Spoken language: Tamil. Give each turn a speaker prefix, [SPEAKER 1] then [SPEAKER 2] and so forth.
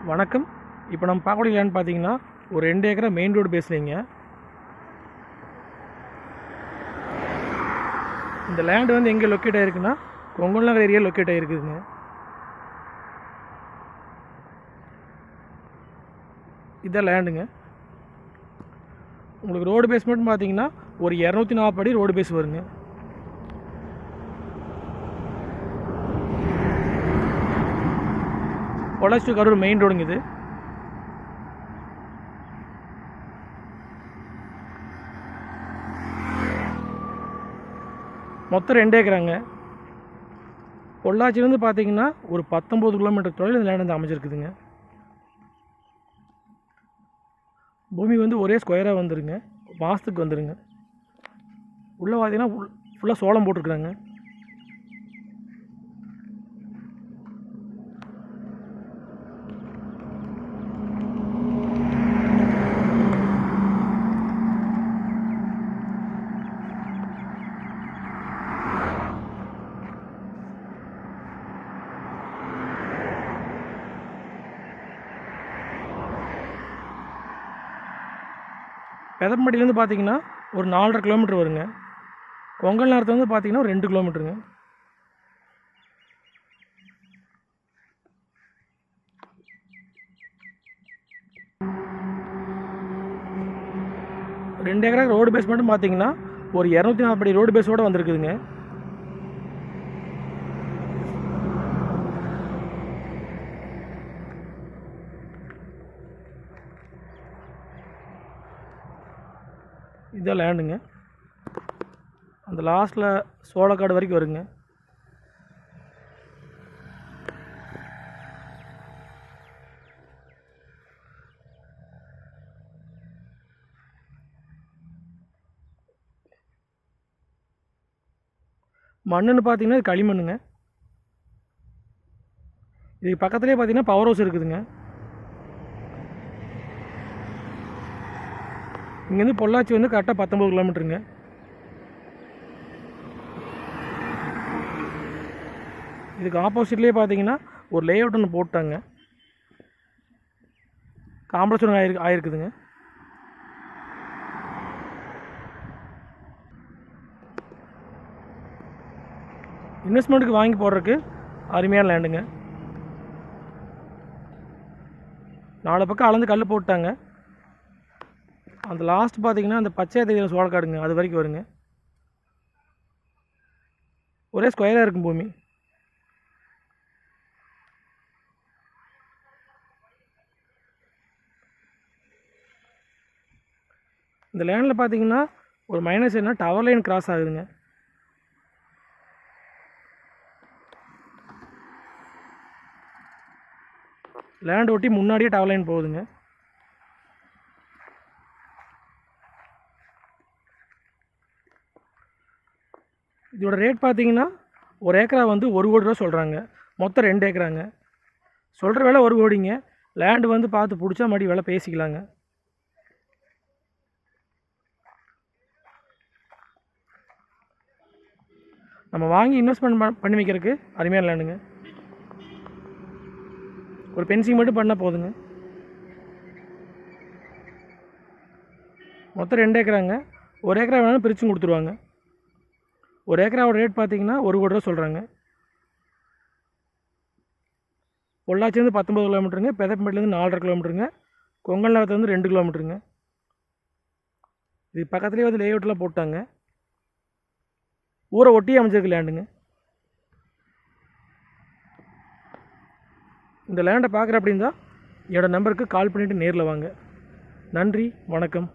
[SPEAKER 1] வணக்கம். இப்போ நம்ம பார்க்கக்கூடிய லேண்ட் பார்த்தீங்கன்னா ஒரு 2 ஏக்கரா மெயின் ரோடு பேசுகிறீங்க. இந்த லேண்டு வந்து எங்கே லொக்கேட் ஆகிருக்குன்னா கொங்கல் நகர் ஏரியா லொக்கேட் ஆகிருக்குதுங்க. இதான் லேண்டுங்க. உங்களுக்கு ரோடு பேஸ் மட்டும் பார்த்தீங்கன்னா ஒரு 240 அடி ரோடு பேஸ் வருங்க. பொள்ளாச்சி டு கரூர் மெயின் ரோடுங்க இது. மொத்தம் 2 ஏக்கராங்க. பொள்ளாச்சிலேருந்து பார்த்தீங்கன்னா ஒரு 19 கிலோமீட்டர் தொலைவில் இந்த லேண்ட் வந்து அமைச்சிருக்குதுங்க. பூமி வந்து ஒரே ஸ்கொயராக வந்துருங்க, மாதத்துக்கு வந்துடுங்க. உள்ளே பார்த்தீங்கன்னா ஃபுல்லாக சோளம் போட்டிருக்குறாங்க. பெதப்பம்பட்டியிலேருந்து பார்த்தீங்கன்னா ஒரு 4.5 கிலோமீட்டர் வருங்க. கொங்கல் நகரத்துல வந்து பார்த்தீங்கன்னா ஒரு 2 கிலோமீட்டருங்க. ரெண்டு ஏக்கரா ரோடு பேஸ் மட்டும் பார்த்தீங்கன்னா ஒரு 240 அடி ரோடு பேஸோடு வந்திருக்குதுங்க. இதான் லேண்டுங்க. அந்த லாஸ்ட்டில் சோளக்காடு வரைக்கும் வருங்க. மண்ணுன்னு பார்த்தீங்கன்னா இது களிமண்ணுங்க. இதுக்கு பக்கத்துலேயே பார்த்தீங்கன்னா பவர் ஹவுஸ் இருக்குதுங்க. இங்கேருந்து பொள்ளாச்சி வந்து கரெக்டாக 19 கிலோமீட்டருங்க. இதுக்கு ஆப்போசிட்லேயே பார்த்தீங்கன்னா ஒரு லேஅவுட் ஒன்று போட்டாங்க, காம்ப்ளெக்ஸ் ஒன்று ஆயிருக்குதுங்க. இன்வெஸ்ட்மெண்ட்டுக்கு வாங்கி போடுறதுக்கு அருமையான லேண்டுங்க. 4 பக்கம் அளந்து கல் போட்டாங்க. அந்த லாஸ்ட் பார்த்தீங்கன்னா அந்த பச்சையாக தெரியுற சோளக்காடுங்க, அது வரைக்கும் வருங்க. ஒரே ஸ்கொயராக இருக்கும் பூமி. இந்த லேண்டில் பார்த்தீங்கன்னா ஒரு மைனஸ் என்ன, டவர் லைன் கிராஸ் ஆகுதுங்க. லேண்ட் ஒட்டி முன்னாடியே டவர் லைன் போகுதுங்க. இதோட ரேட் பார்த்தீங்கன்னா ஒரு ஏக்கரா வந்து 1 கோடி ரூபா சொல்கிறாங்க. மொத்தம் 2 ஏக்கராங்க. சொல்கிற விலை 1 கோடிங்க. லேண்டு வந்து பார்த்து பிடிச்சா மறுபடி விலை பேசிக்கலாங்க. நம்ம வாங்கி இன்வெஸ்ட்மெண்ட் பண்ணி வைக்கிறதுக்கு அருமையான லேண்டுங்க. ஒரு பென்சிங் மட்டும் பண்ணால் போதுங்க. மொத்தம் 2 ஏக்கராங்க. 1 ஏக்கரா வேணாலும் பிரிச்சும் கொடுத்துருவாங்க. 1 ஏக்கராவோட ரேட் பார்த்தீங்கன்னா 1 கோடி ரூபா சொல்கிறாங்க. பொள்ளாச்சிலேருந்து 19 கிலோமீட்டருங்க. பெதப்பம்பட்டிலேருந்து 4.5 கிலோமீட்டருங்க. கொங்கல் நகரத்துலேருந்து 2 கிலோமீட்டருங்க. இது பக்கத்துலேயே வந்து லேஅவுட்லாம் போட்டாங்க. ஊரை ஒட்டி அமைச்சிருக்கு லேண்டுங்க. இந்த லேண்டை பார்க்குற அப்படின்னா என்னோடய நம்பருக்கு கால் பண்ணிவிட்டு நேரில் வாங்க. நன்றி, வணக்கம்.